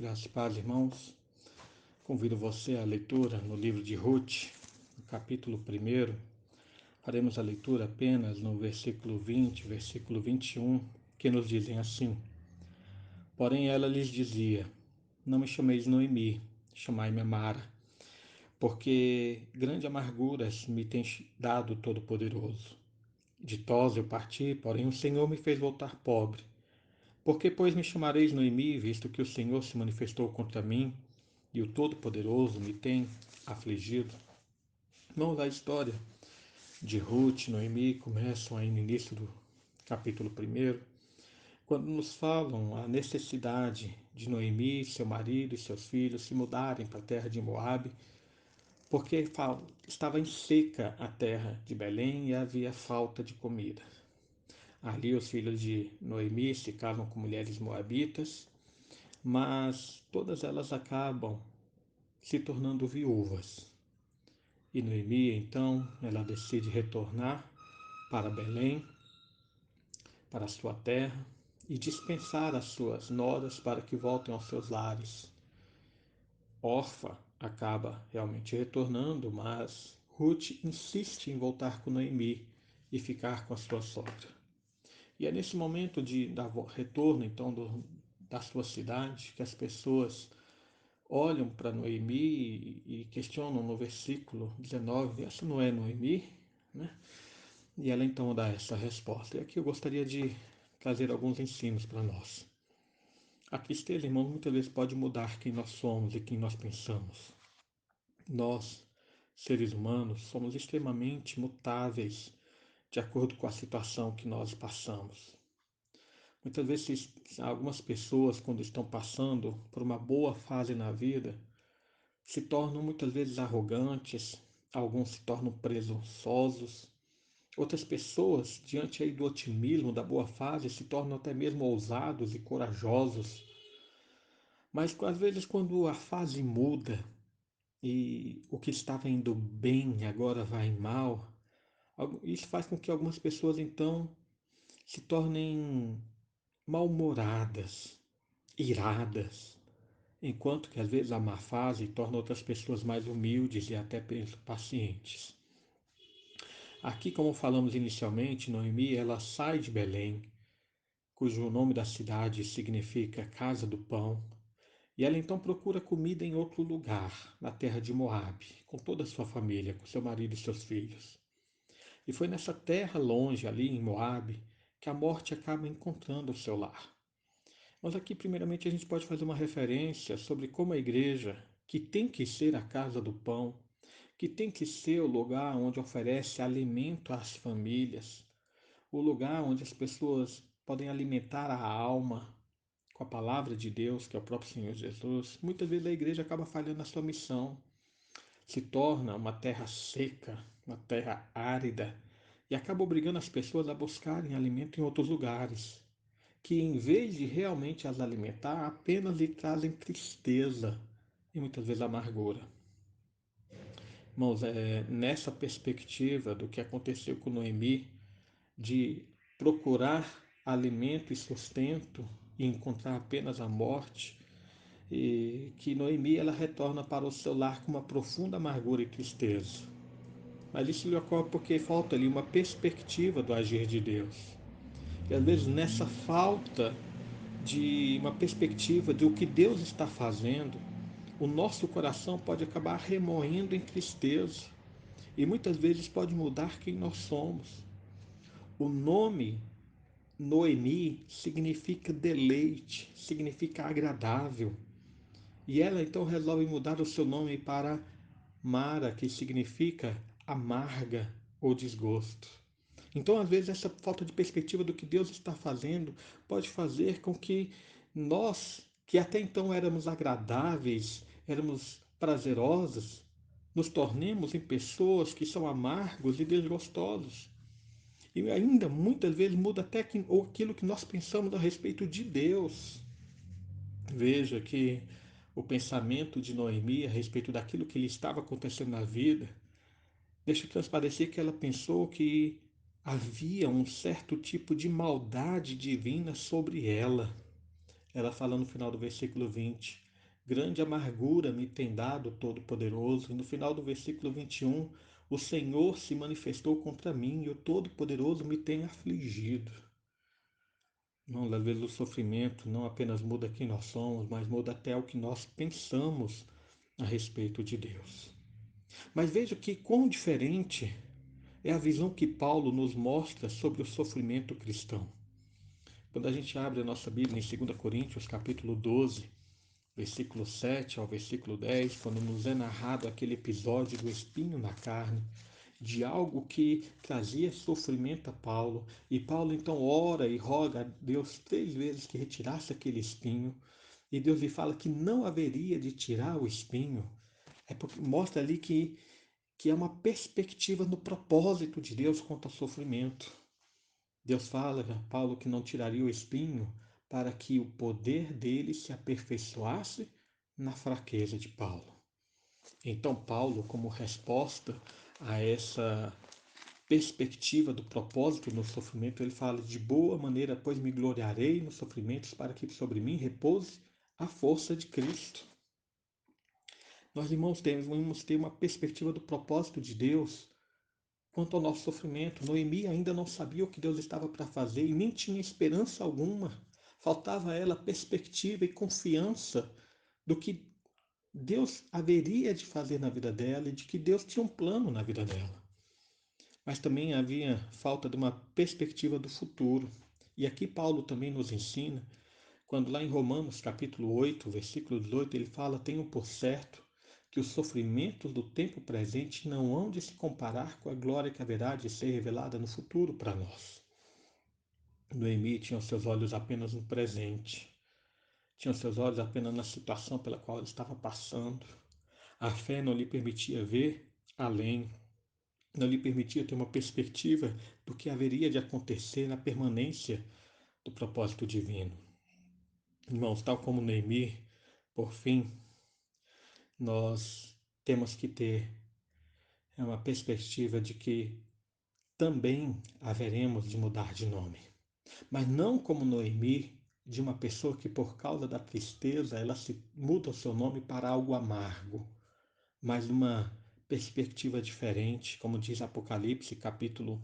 Graças e paz, irmãos. Convido você à leitura no livro de Ruth, no capítulo 1. Faremos a leitura apenas no versículo 20, versículo 21, que nos dizem assim: Porém ela lhes dizia: Não me chameis Noemi, chamai-me Mara, porque grande amarguras me tem dado o Todo-Poderoso. Ditosa eu parti, porém o Senhor me fez voltar pobre. Por que, pois, me chamareis Noemi, visto que o Senhor se manifestou contra mim e o Todo-Poderoso me tem afligido? Vamos à história de Ruth e Noemi, começam aí no início do capítulo 1, quando nos falam a necessidade de Noemi, seu marido e seus filhos se mudarem para a terra de Moabe, porque estava em seca a terra de Belém e havia falta de comida. Ali os filhos de Noemi se casam com mulheres moabitas, mas todas elas acabam se tornando viúvas. E Noemi, então, ela decide retornar para Belém, para a sua terra, e dispensar as suas noras para que voltem aos seus lares. Orfa acaba realmente retornando, mas Ruth insiste em voltar com Noemi e ficar com a sua sogra. E é nesse momento da retorno, então, da sua cidade, que as pessoas olham para Noemi e questionam no versículo 19, essa não é Noemi? Né? E ela então dá essa resposta. E aqui eu gostaria de trazer alguns ensinos para nós. A tristeza, irmãos, muitas vezes pode mudar quem nós somos e quem nós pensamos. Nós, seres humanos, somos extremamente mutáveis de acordo com a situação que nós passamos. Muitas vezes, algumas pessoas, quando estão passando por uma boa fase na vida, se tornam muitas vezes arrogantes, alguns se tornam presunçosos, outras pessoas, diante aí do otimismo, da boa fase, se tornam até mesmo ousados e corajosos. Mas às vezes quando a fase muda e o que estava indo bem agora vai mal, isso faz com que algumas pessoas então se tornem mal-humoradas, iradas, enquanto que às vezes a má fase torna outras pessoas mais humildes e até pacientes. Aqui, como falamos inicialmente, Noemi, ela sai de Belém, cujo nome da cidade significa Casa do Pão, e ela então procura comida em outro lugar, na terra de Moabe, com toda a sua família, com seu marido e seus filhos. E foi nessa terra longe, ali em Moabe, que a morte acaba encontrando o seu lar. Mas aqui, primeiramente, a gente pode fazer uma referência sobre como a igreja, que tem que ser a casa do pão, que tem que ser o lugar onde oferece alimento às famílias, o lugar onde as pessoas podem alimentar a alma com a palavra de Deus, que é o próprio Senhor Jesus. Muitas vezes a igreja acaba falhando na sua missão, se torna uma terra seca, uma terra árida, e acaba obrigando as pessoas a buscarem alimento em outros lugares, que em vez de realmente as alimentar, apenas lhe trazem tristeza e muitas vezes amargura. Irmãos, nessa perspectiva do que aconteceu com Noemi, de procurar alimento e sustento e encontrar apenas a morte, e que Noemi ela retorna para o seu lar com uma profunda amargura e tristeza. Mas isso lhe ocorre porque falta ali uma perspectiva do agir de Deus. E às vezes nessa falta de uma perspectiva de o que Deus está fazendo, o nosso coração pode acabar remoendo em tristeza e muitas vezes pode mudar quem nós somos. O nome Noemi significa deleite, significa agradável. E ela então resolve mudar o seu nome para Mara, que significa amarga ou desgosto. Então, às vezes, essa falta de perspectiva do que Deus está fazendo pode fazer com que nós, que até então éramos agradáveis, éramos prazerosos, nos tornemos em pessoas que são amargos e desgostosos. E ainda muitas vezes muda até aquilo que nós pensamos a respeito de Deus. Veja que o pensamento de Noemi a respeito daquilo que lhe estava acontecendo na vida deixa transparecer que ela pensou que havia um certo tipo de maldade divina sobre ela. Ela fala no final do versículo 20: grande amargura me tem dado o Todo-Poderoso. E no final do versículo 21, o Senhor se manifestou contra mim e o Todo-Poderoso me tem afligido. Não, às vezes o sofrimento não apenas muda quem nós somos, mas muda até o que nós pensamos a respeito de Deus. Mas veja que quão diferente é a visão que Paulo nos mostra sobre o sofrimento cristão. Quando a gente abre a nossa Bíblia em 2 Coríntios, capítulo 12, versículo 7 ao versículo 10, quando nos é narrado aquele episódio do espinho na carne, de algo que trazia sofrimento a Paulo, e Paulo então ora e roga a Deus 3 vezes que retirasse aquele espinho, e Deus lhe fala que não haveria de tirar o espinho, é porque mostra ali que é uma perspectiva no propósito de Deus quanto ao sofrimento. Deus fala a Paulo que não tiraria o espinho para que o poder dele se aperfeiçoasse na fraqueza de Paulo. Então, Paulo, como resposta a essa perspectiva do propósito no sofrimento, ele fala: de boa maneira, pois me gloriarei nos sofrimentos, para que sobre mim repouse a força de Cristo. Nós, irmãos, devemos ter uma perspectiva do propósito de Deus quanto ao nosso sofrimento. Noemi ainda não sabia o que Deus estava para fazer e nem tinha esperança alguma. Faltava a ela perspectiva e confiança do que Deus haveria de fazer na vida dela e de que Deus tinha um plano na vida dela. Mas também havia falta de uma perspectiva do futuro. E aqui Paulo também nos ensina, quando lá em Romanos capítulo 8, versículo 18, ele fala: tenho por certo que os sofrimentos do tempo presente não hão de se comparar com a glória que haverá de ser revelada no futuro para nós. Noemi tinha os seus olhos apenas no presente, tinha os seus olhos apenas na situação pela qual ela estava passando. A fé não lhe permitia ver além, não lhe permitia ter uma perspectiva do que haveria de acontecer na permanência do propósito divino. Irmãos, tal como Noemi, por fim, nós temos que ter uma perspectiva de que também haveremos de mudar de nome. Mas não como Noemi, de uma pessoa que por causa da tristeza ela se muda o seu nome para algo amargo, mas numa perspectiva diferente, como diz Apocalipse capítulo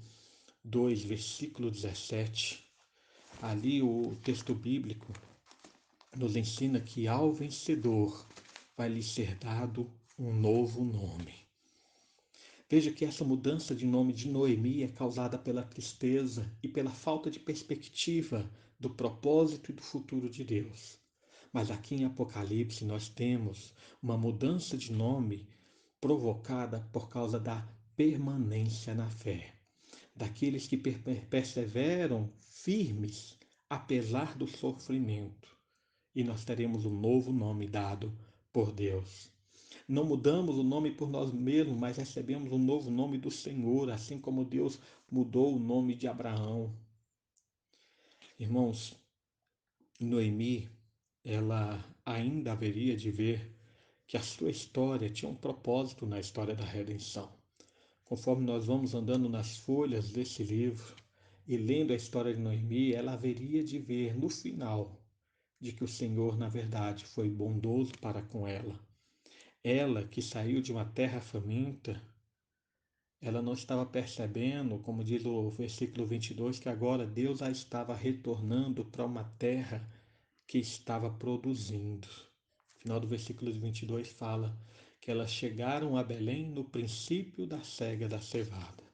2, versículo 17. Ali o texto bíblico nos ensina que ao vencedor vai lhe ser dado um novo nome. Veja que essa mudança de nome de Noemi é causada pela tristeza e pela falta de perspectiva do propósito e do futuro de Deus. Mas aqui em Apocalipse nós temos uma mudança de nome provocada por causa da permanência na fé, daqueles que perseveram firmes apesar do sofrimento. E nós teremos um novo nome dado por Deus. Não mudamos o nome por nós mesmos, mas recebemos um novo nome do Senhor, assim como Deus mudou o nome de Abraão. Irmãos, Noemi, ela ainda haveria de ver que a sua história tinha um propósito na história da redenção. Conforme nós vamos andando nas folhas desse livro e lendo a história de Noemi, ela haveria de ver no final de que o Senhor, na verdade, foi bondoso para com ela. Ela que saiu de uma terra faminta, ela não estava percebendo, como diz o versículo 22, que agora Deus a estava retornando para uma terra que estava produzindo. No final do versículo 22 fala que elas chegaram a Belém no princípio da cega da cevada.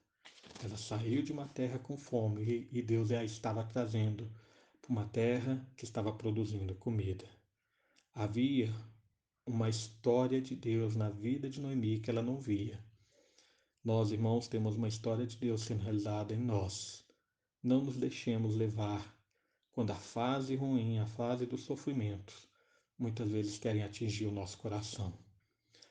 Ela saiu de uma terra com fome e Deus a estava trazendo para uma terra que estava produzindo comida. Havia uma história de Deus na vida de Noemi que ela não via. Nós, irmãos, temos uma história de Deus sendo realizada em nós. Não nos deixemos levar quando a fase ruim, a fase dos sofrimentos, muitas vezes querem atingir o nosso coração.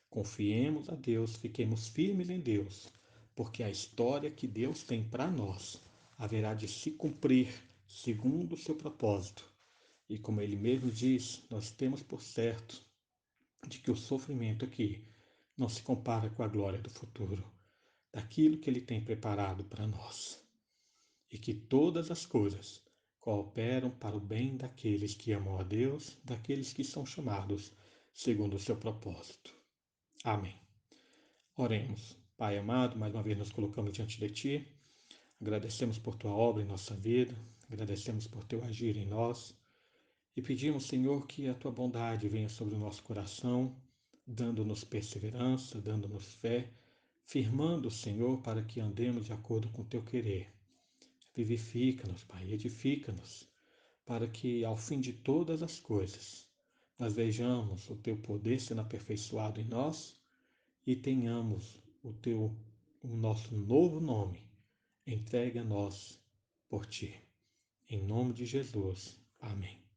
Confiemos a Deus, fiquemos firmes em Deus, porque a história que Deus tem para nós haverá de se cumprir segundo o seu propósito. E como ele mesmo diz, nós temos por certo de que o sofrimento aqui não se compara com a glória do futuro, daquilo que ele tem preparado para nós. E que todas as coisas cooperam para o bem daqueles que amam a Deus, daqueles que são chamados segundo o seu propósito. Amém. Oremos. Pai amado, mais uma vez nos colocamos diante de Ti. Agradecemos por Tua obra em nossa vida. Agradecemos por Teu agir em nós. E pedimos, Senhor, que a Tua bondade venha sobre o nosso coração, dando-nos perseverança, dando-nos fé, firmando, Senhor, para que andemos de acordo com o Teu querer. Vivifica-nos, Pai, edifica-nos, para que, ao fim de todas as coisas, nós vejamos o Teu poder sendo aperfeiçoado em nós e tenhamos o nosso novo nome entregue a nós por Ti. Em nome de Jesus. Amém.